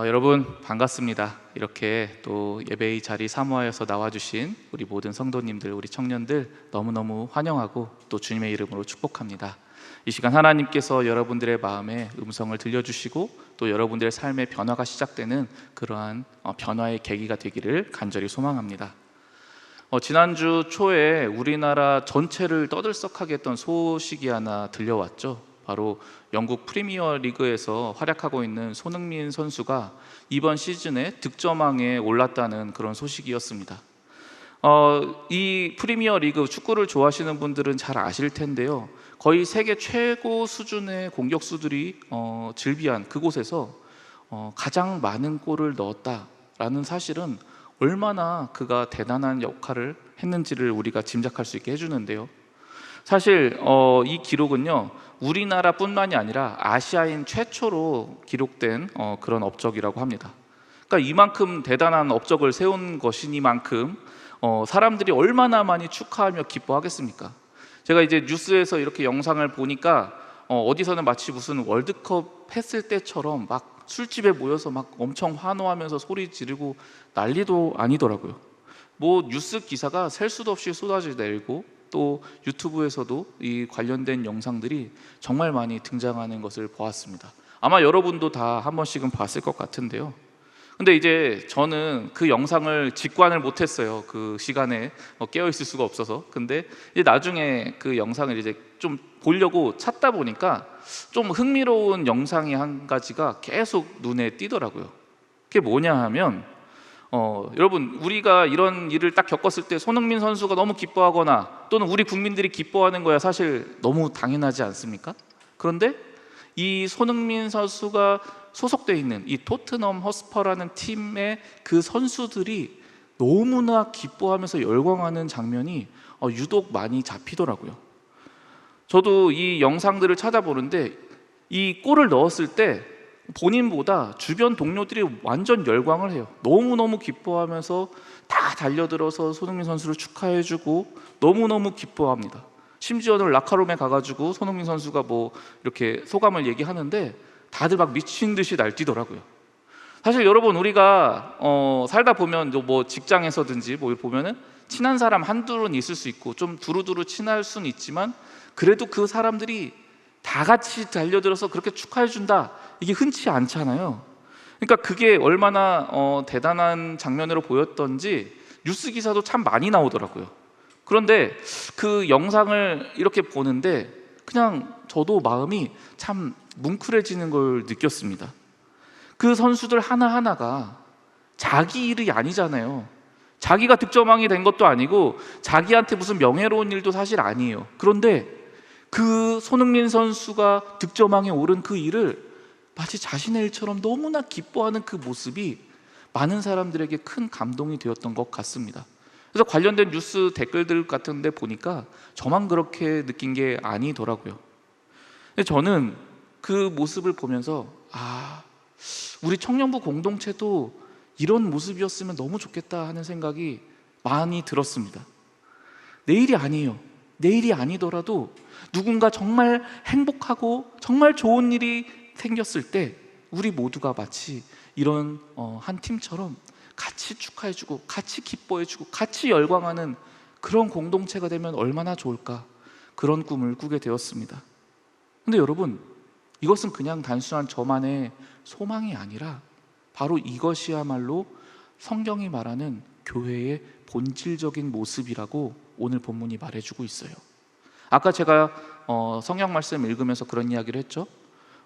여러분 반갑습니다. 이렇게 또 예배의 자리 사모하여서 나와주신 우리 모든 성도님들, 우리 청년들 너무너무 환영하고 또 주님의 이름으로 축복합니다. 이 시간 하나님께서 여러분들의 마음에 음성을 들려주시고 또 여러분들의 삶의 변화가 시작되는 그러한 변화의 계기가 되기를 간절히 소망합니다. 지난주 초에 우리나라 전체를 떠들썩하게 했던 소식이 하나 들려왔죠. 바로 영국 프리미어 리그에서 활약하고 있는 손흥민 선수가 이번 시즌에 득점왕에 올랐다는 그런 소식이었습니다. 이 프리미어 리그 축구를 좋아하시는 분들은 잘 아실 텐데요, 거의 세계 최고 수준의 공격수들이 즐비한 그곳에서 가장 많은 골을 넣었다라는 사실은 얼마나 그가 대단한 역할을 했는지를 우리가 짐작할 수 있게 해주는데요, 사실 이 기록은요 우리나라뿐만이 아니라 아시아인 최초로 기록된 그런 업적이라고 합니다. 그러니까 이만큼 대단한 업적을 세운 것이니만큼 사람들이 얼마나 많이 축하하며 기뻐하겠습니까? 제가 이제 뉴스에서 이렇게 영상을 보니까 어디서는 마치 무슨 월드컵 했을 때처럼 막 술집에 모여서 막 엄청 환호하면서 소리 지르고 난리도 아니더라고요. 뭐 뉴스 기사가 셀 수도 없이 쏟아져 내리고 또 유튜브에서도 이 관련된 영상들이 정말 많이 등장하는 것을 보았습니다. 아마 여러분도 다 한 번씩은 봤을 것 같은데요, 근데 이제 저는 그 영상을 직관을 못했어요. 그 시간에 깨어 있을 수가 없어서. 근데 이제 나중에 그 영상을 이제 좀 보려고 찾다 보니까 좀 흥미로운 영상이 한 가지가 계속 눈에 띄더라고요. 그게 뭐냐 하면 여러분, 우리가 이런 일을 딱 겪었을 때 손흥민 선수가 너무 기뻐하거나 또는 우리 국민들이 기뻐하는 거야 사실 너무 당연하지 않습니까? 그런데 이 손흥민 선수가 소속되어 있는 이 토트넘 허스퍼라는 팀의 그 선수들이 너무나 기뻐하면서 열광하는 장면이 유독 많이 잡히더라고요. 저도 이 영상들을 찾아보는데 이 골을 넣었을 때 본인보다 주변 동료들이 완전 열광을 해요. 너무너무 기뻐하면서 다 달려들어서 손흥민 선수를 축하해주고 너무너무 기뻐합니다. 심지어는 라카룸에 가가지고 손흥민 선수가 뭐 이렇게 소감을 얘기하는데 다들 막 미친 듯이 날뛰더라고요. 사실 여러분, 우리가 살다 보면 뭐 직장에서든지 뭐 보면은 친한 사람 한둘은 있을 수 있고 좀 두루두루 친할 수는 있지만 그래도 그 사람들이 다 같이 달려들어서 그렇게 축하해준다, 이게 흔치 않잖아요. 그러니까 그게 얼마나 대단한 장면으로 보였던지 뉴스 기사도 참 많이 나오더라고요. 그런데 그 영상을 이렇게 보는데 그냥 저도 마음이 참 뭉클해지는 걸 느꼈습니다. 그 선수들 하나하나가 자기 일이 아니잖아요. 자기가 득점왕이 된 것도 아니고 자기한테 무슨 명예로운 일도 사실 아니에요. 그런데 그 손흥민 선수가 득점왕에 오른 그 일을 마치 자신의 일처럼 너무나 기뻐하는 그 모습이 많은 사람들에게 큰 감동이 되었던 것 같습니다. 그래서 관련된 뉴스 댓글들 같은 데 보니까 저만 그렇게 느낀 게 아니더라고요. 근데 저는 그 모습을 보면서 우리 청년부 공동체도 이런 모습이었으면 너무 좋겠다 하는 생각이 많이 들었습니다. 내일이 아니에요. 내일이 아니더라도 누군가 정말 행복하고 정말 좋은 일이 생겼을 때 우리 모두가 마치 이런 한 팀처럼 같이 축하해주고 같이 기뻐해주고 같이 열광하는 그런 공동체가 되면 얼마나 좋을까, 그런 꿈을 꾸게 되었습니다. 근데 여러분, 이것은 그냥 단순한 저만의 소망이 아니라 바로 이것이야말로 성경이 말하는 교회의 본질적인 모습이라고 오늘 본문이 말해주고 있어요. 아까 제가 성경 말씀 읽으면서 그런 이야기를 했죠.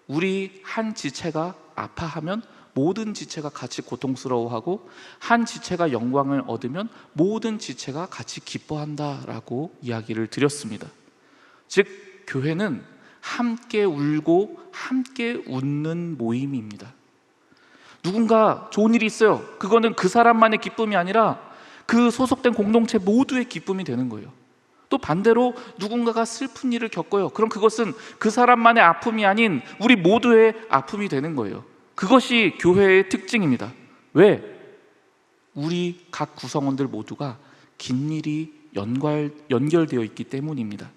우리 한 지체가 아파하면 모든 지체가 같이 고통스러워하고 한 지체가 영광을 얻으면 모든 지체가 같이 기뻐한다라고 이야기를 드렸습니다. 즉 교회는 함께 울고 함께 웃는 모임입니다. 누군가 좋은 일이 있어요. 그거는 그 사람만의 기쁨이 아니라 그 소속된 공동체 모두의 기쁨이 되는 거예요. 또 반대로 누군가가 슬픈 일을 겪어요. 그럼 그것은 그 사람만의 아픔이 아닌 우리 모두의 아픔이 되는 거예요. 그것이 교회의 특징입니다. 왜? 우리 각 구성원들 모두가 긴밀히 연결되어 있기 때문입니다.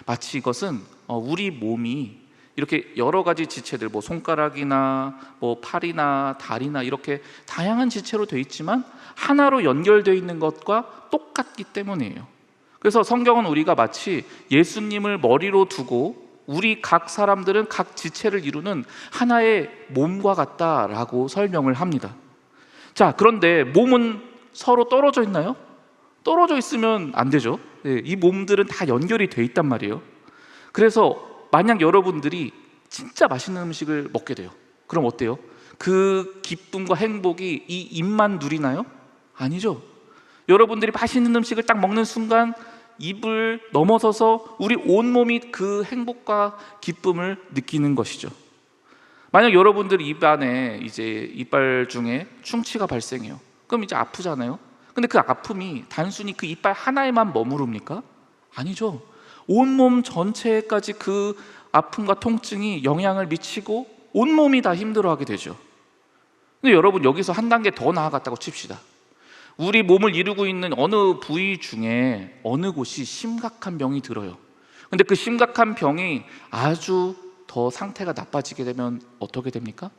마치 이것은 우리 몸이 이렇게 여러 가지 지체들, 뭐 손가락이나 뭐 팔이나 다리나 이렇게 다양한 지체로 되어 있지만 하나로 연결되어 있는 것과 똑같기 때문이에요. 그래서 성경은 우리가 마치 예수님을 머리로 두고 우리 각 사람들은 각 지체를 이루는 하나의 몸과 같다라고 설명을 합니다. 자, 그런데 몸은 서로 떨어져 있나요? 떨어져 있으면 안 되죠. 이 몸들은 다 연결이 돼 있단 말이에요. 그래서 만약 여러분들이 진짜 맛있는 음식을 먹게 돼요. 그럼 어때요? 그 기쁨과 행복이 이 입만 누리나요? 아니죠. 여러분들이 맛있는 음식을 딱 먹는 순간 입을 넘어서서 우리 온몸이 그 행복과 기쁨을 느끼는 것이죠. 만약 여러분들 입 안에 이제 이빨 중에 충치가 발생해요. 그럼 이제 아프잖아요. 근데 그 아픔이 단순히 그 이빨 하나에만 머무릅니까? 아니죠. 온몸 전체까지 그 아픔과 통증이 영향을 미치고 온몸이 다 힘들어하게 되죠. 근데 여러분, 여기서 한 단계 더 나아갔다고 칩시다. 우리 몸을 이루고 있는 어느 부위 중에 어느 곳이 심각한 병이 들어요. 근데 그 심각한 병이 아주 더 상태가 나빠지게 되면 어떻게 됩니까?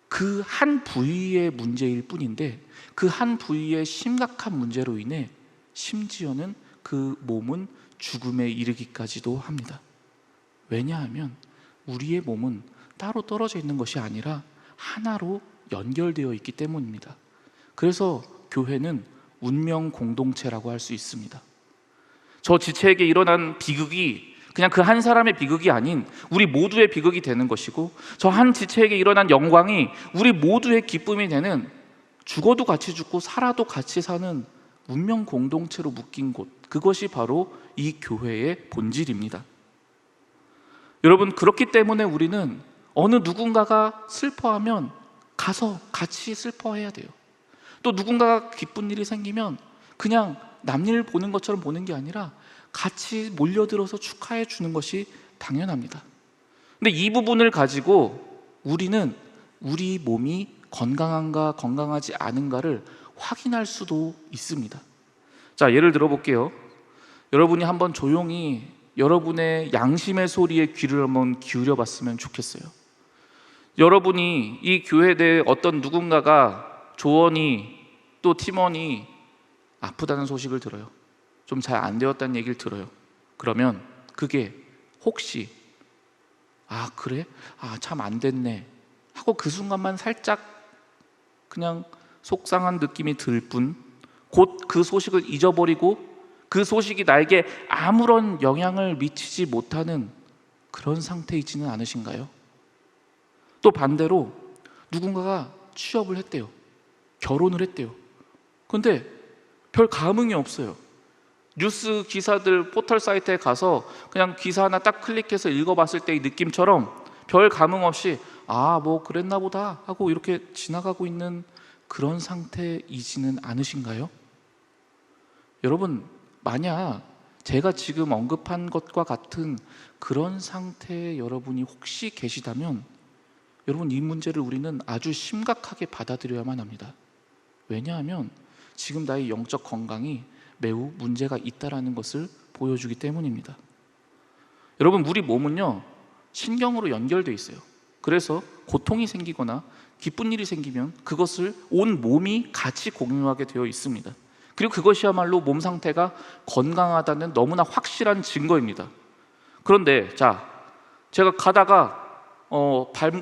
그 한 부위의 문제일 뿐인데 그 한 부위의 심각한 문제로 인해 심지어는 그 몸은 죽음에 이르기까지도 합니다. 왜냐하면 우리의 몸은 따로 떨어져 있는 것이 아니라 하나로 연결되어 있기 때문입니다. 그래서 교회는 운명 공동체라고 할 수 있습니다. 저 지체에게 일어난 비극이 그냥 그 한 사람의 비극이 아닌 우리 모두의 비극이 되는 것이고, 저 한 지체에게 일어난 영광이 우리 모두의 기쁨이 되는, 죽어도 같이 죽고 살아도 같이 사는 운명 공동체로 묶인 곳, 그것이 바로 이 교회의 본질입니다. 여러분, 그렇기 때문에 우리는 어느 누군가가 슬퍼하면 가서 같이 슬퍼해야 돼요. 또 누군가가 기쁜 일이 생기면 그냥 남일 보는 것처럼 보는 게 아니라 같이 몰려들어서 축하해 주는 것이 당연합니다. 근데 이 부분을 가지고 우리는 우리 몸이 건강한가 건강하지 않은가를 확인할 수도 있습니다. 자, 예를 들어 볼게요. 여러분이 한번 조용히 여러분의 양심의 소리에 귀를 한번 기울여 봤으면 좋겠어요. 여러분이 이 교회 내에 어떤 누군가가, 조원이 또 팀원이 아프다는 소식을 들어요. 좀 잘 안 되었다는 얘기를 들어요. 그러면 그게 혹시 그래? 참 안 됐네 하고 그 순간만 살짝 그냥 속상한 느낌이 들 뿐, 곧 그 소식을 잊어버리고 그 소식이 나에게 아무런 영향을 미치지 못하는 그런 상태이지는 않으신가요? 또 반대로 누군가가 취업을 했대요. 결혼을 했대요. 근데 별 감흥이 없어요. 뉴스 기사들 포털 사이트에 가서 그냥 기사 하나 딱 클릭해서 읽어봤을 때의 느낌처럼 별 감흥 없이 뭐 그랬나 보다 하고 이렇게 지나가고 있는 그런 상태이지는 않으신가요? 여러분, 만약 제가 지금 언급한 것과 같은 그런 상태에 여러분이 혹시 계시다면 여러분, 이 문제를 우리는 아주 심각하게 받아들여야만 합니다. 왜냐하면 지금 나의 영적 건강이 매우 문제가 있다는 것을 보여주기 때문입니다. 여러분, 우리 몸은요 신경으로 연결되어 있어요. 그래서 고통이 생기거나 기쁜 일이 생기면 그것을 온 몸이 같이 공유하게 되어 있습니다. 그리고 그것이야말로 몸 상태가 건강하다는 너무나 확실한 증거입니다. 그런데 제가 가다가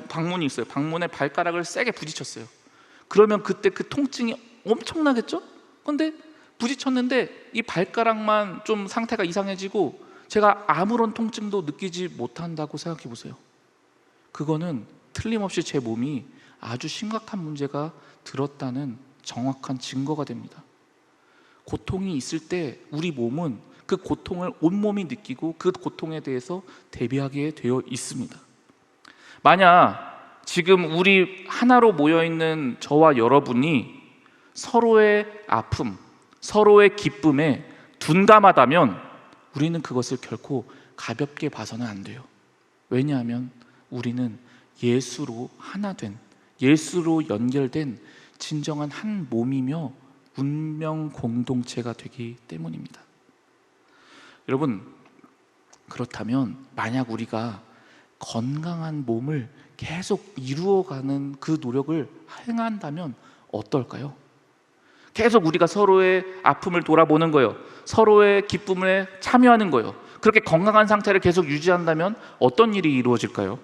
방문이 있어요. 방문에 발가락을 세게 부딪혔어요. 그러면 그때 그 통증이 엄청나겠죠? 근데 부딪혔는데 이 발가락만 좀 상태가 이상해지고 제가 아무런 통증도 느끼지 못한다고 생각해 보세요. 그거는 틀림없이 제 몸이 아주 심각한 문제가 들었다는 정확한 증거가 됩니다. 고통이 있을 때 우리 몸은 그 고통을 온몸이 느끼고 그 고통에 대해서 대비하게 되어 있습니다. 만약 지금 우리 하나로 모여있는 저와 여러분이 서로의 아픔, 서로의 기쁨에 둔감하다면 우리는 그것을 결코 가볍게 봐서는 안 돼요. 왜냐하면 우리는 예수로 하나 된, 예수로 연결된 진정한 한 몸이며 운명 공동체가 되기 때문입니다. 여러분, 그렇다면 만약 우리가 건강한 몸을 계속 이루어가는 그 노력을 행한다면 어떨까요? 계속 우리가 서로의 아픔을 돌아보는 거예요. 서로의 기쁨에 참여하는 거예요. 그렇게 건강한 상태를 계속 유지한다면 어떤 일이 이루어질까요?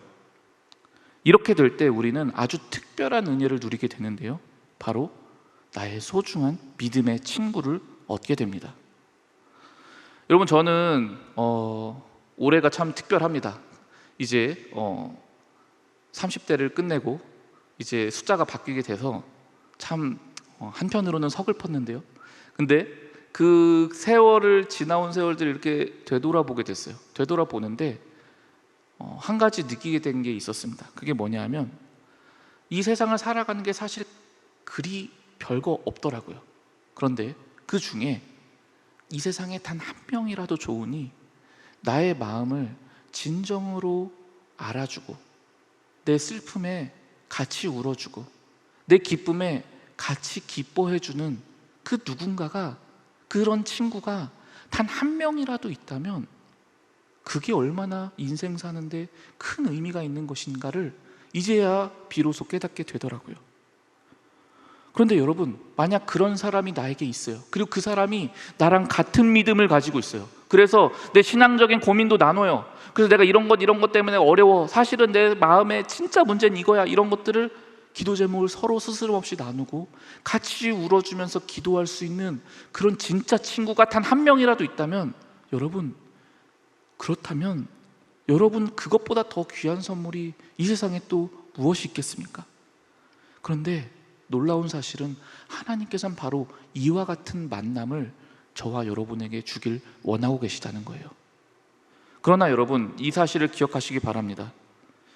이렇게 될 때 우리는 아주 특별한 은혜를 누리게 되는데요, 바로 나의 소중한 믿음의 친구를 얻게 됩니다. 여러분, 저는 올해가 참 특별합니다. 이제 30대를 끝내고 이제 숫자가 바뀌게 돼서 참 한편으로는 서글펐는데요, 근데 그 세월을 지나온 세월들을 이렇게 되돌아보게 됐어요. 되돌아보는데 한 가지 느끼게 된 게 있었습니다. 그게 뭐냐 하면, 이 세상을 살아가는 게 사실 그리 별거 없더라고요. 그런데 그 중에 이 세상에 단 한 명이라도 좋으니 나의 마음을 진정으로 알아주고, 내 슬픔에 같이 울어주고, 내 기쁨에 같이 기뻐해주는 그 누군가가, 그런 친구가 단 한 명이라도 있다면 그게 얼마나 인생 사는데 큰 의미가 있는 것인가를 이제야 비로소 깨닫게 되더라고요. 그런데 여러분, 만약 그런 사람이 나에게 있어요. 그리고 그 사람이 나랑 같은 믿음을 가지고 있어요. 그래서 내 신앙적인 고민도 나눠요. 그래서 내가 이런 것 때문에 어려워, 사실은 내 마음에 진짜 문제는 이거야, 이런 것들을 기도 제목을 서로 스스럼 없이 나누고 같이 울어주면서 기도할 수 있는 그런 진짜 친구가 단 한 명이라도 있다면, 여러분, 그렇다면 여러분, 그것보다 더 귀한 선물이 이 세상에 또 무엇이 있겠습니까? 그런데 놀라운 사실은 하나님께서는 바로 이와 같은 만남을 저와 여러분에게 주길 원하고 계시다는 거예요. 그러나 여러분, 이 사실을 기억하시기 바랍니다.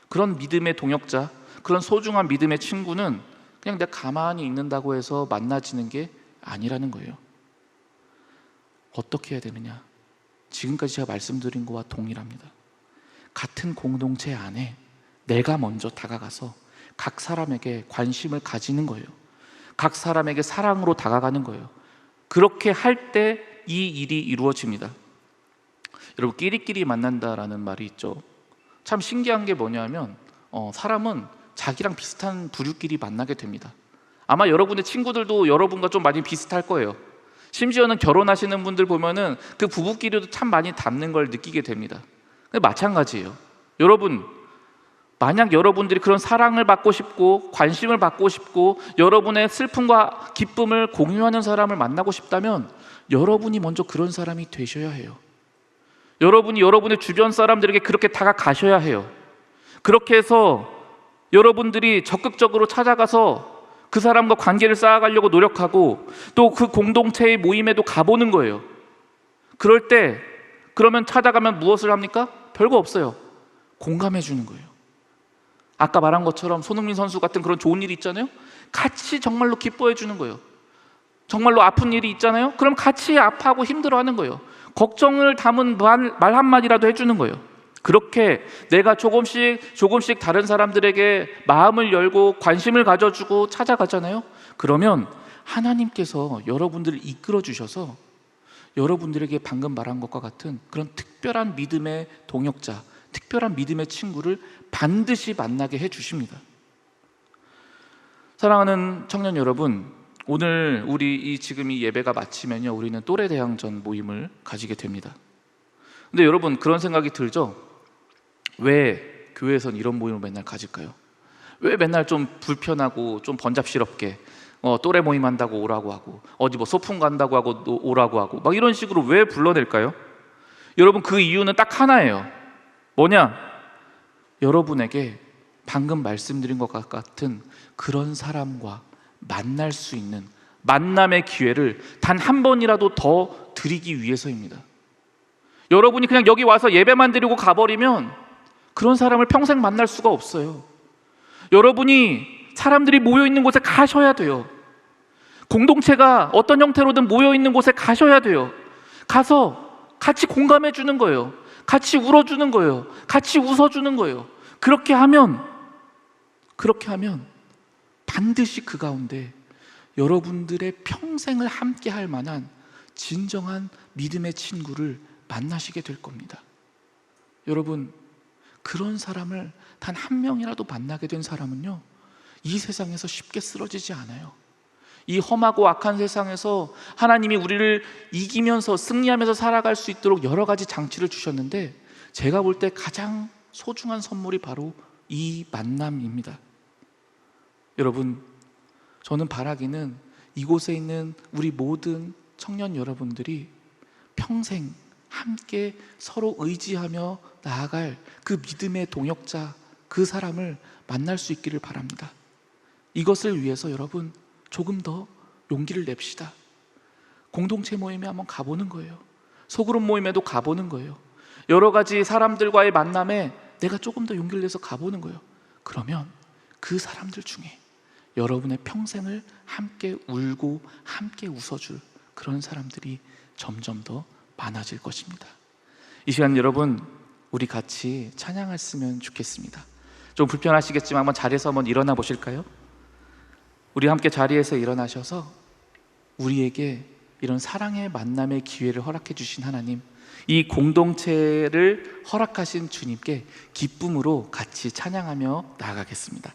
그런 믿음의 동역자, 그런 소중한 믿음의 친구는 그냥 내가 가만히 있는다고 해서 만나지는 게 아니라는 거예요. 어떻게 해야 되느냐? 지금까지 제가 말씀드린 것과 동일합니다. 같은 공동체 안에 내가 먼저 다가가서 각 사람에게 관심을 가지는 거예요. 각 사람에게 사랑으로 다가가는 거예요. 그렇게 할 때 이 일이 이루어집니다. 여러분, 끼리끼리 만난다라는 말이 있죠. 참 신기한 게 뭐냐면 사람은 자기랑 비슷한 부류끼리 만나게 됩니다. 아마 여러분의 친구들도 여러분과 좀 많이 비슷할 거예요. 심지어는 결혼하시는 분들 보면은 그 부부끼리도 참 많이 닮는 걸 느끼게 됩니다. 근데 마찬가지예요. 여러분, 만약 여러분들이 그런 사랑을 받고 싶고 관심을 받고 싶고 여러분의 슬픔과 기쁨을 공유하는 사람을 만나고 싶다면 여러분이 먼저 그런 사람이 되셔야 해요. 여러분이 여러분의 주변 사람들에게 그렇게 다가가셔야 해요. 그렇게 해서 여러분들이 적극적으로 찾아가서 그 사람과 관계를 쌓아가려고 노력하고, 또 그 공동체의 모임에도 가보는 거예요. 그럴 때, 그러면 찾아가면 무엇을 합니까? 별거 없어요. 공감해 주는 거예요. 아까 말한 것처럼 손흥민 선수 같은 그런 좋은 일이 있잖아요. 같이 정말로 기뻐해 주는 거예요. 정말로 아픈 일이 있잖아요. 그럼 같이 아파하고 힘들어하는 거예요. 걱정을 담은 말 한마디라도 해주는 거예요. 그렇게 내가 조금씩 다른 사람들에게 마음을 열고 관심을 가져주고 찾아가잖아요. 그러면 하나님께서 여러분들을 이끌어 주셔서 여러분들에게 방금 말한 것과 같은 그런 특별한 믿음의 동역자, 특별한 믿음의 친구를 반드시 만나게 해주십니다. 사랑하는 청년 여러분, 오늘 우리 지금 이 예배가 마치면요, 우리는 또래 대항전 모임을 가지게 됩니다. 근데 여러분, 그런 생각이 들죠? 왜 교회에선 이런 모임을 맨날 가질까요? 왜 맨날 좀 불편하고 좀 번잡스럽게 또래 모임 한다고 오라고 하고, 어디 뭐 소풍 간다고 하고 오라고 하고, 막 이런 식으로 왜 불러낼까요? 여러분, 그 이유는 딱 하나예요. 뭐냐? 여러분에게 방금 말씀드린 것과 같은 그런 사람과 만날 수 있는 만남의 기회를 단 한 번이라도 더 드리기 위해서입니다. 여러분이 그냥 여기 와서 예배만 드리고 가버리면 그런 사람을 평생 만날 수가 없어요. 여러분이 사람들이 모여있는 곳에 가셔야 돼요. 공동체가 어떤 형태로든 모여있는 곳에 가셔야 돼요. 가서 같이 공감해 주는 거예요. 같이 울어주는 거예요. 같이 웃어주는 거예요. 그렇게 하면 반드시 그 가운데 여러분들의 평생을 함께 할 만한 진정한 믿음의 친구를 만나시게 될 겁니다. 여러분, 그런 사람을 단 한 명이라도 만나게 된 사람은요, 이 세상에서 쉽게 쓰러지지 않아요. 이 험하고 악한 세상에서 하나님이 우리를 이기면서 승리하면서 살아갈 수 있도록 여러 가지 장치를 주셨는데, 제가 볼 때 가장 소중한 선물이 바로 이 만남입니다. 여러분, 저는 바라기는 이곳에 있는 우리 모든 청년 여러분들이 평생 함께 서로 의지하며 나아갈 그 믿음의 동역자, 그 사람을 만날 수 있기를 바랍니다. 이것을 위해서 여러분, 조금 더 용기를 냅시다. 공동체 모임에 한번 가보는 거예요. 소그룹 모임에도 가보는 거예요. 여러 가지 사람들과의 만남에 내가 조금 더 용기를 내서 가보는 거예요. 그러면 그 사람들 중에 여러분의 평생을 함께 울고 함께 웃어줄 그런 사람들이 점점 더 많아질 것입니다. 이 시간 여러분, 우리 같이 찬양했으면 좋겠습니다. 좀 불편하시겠지만 한번 자리에서 한번 일어나 보실까요? 우리 함께 자리에서 일어나셔서 우리에게 이런 사랑의 만남의 기회를 허락해 주신 하나님, 이 공동체를 허락하신 주님께 기쁨으로 같이 찬양하며 나아가겠습니다.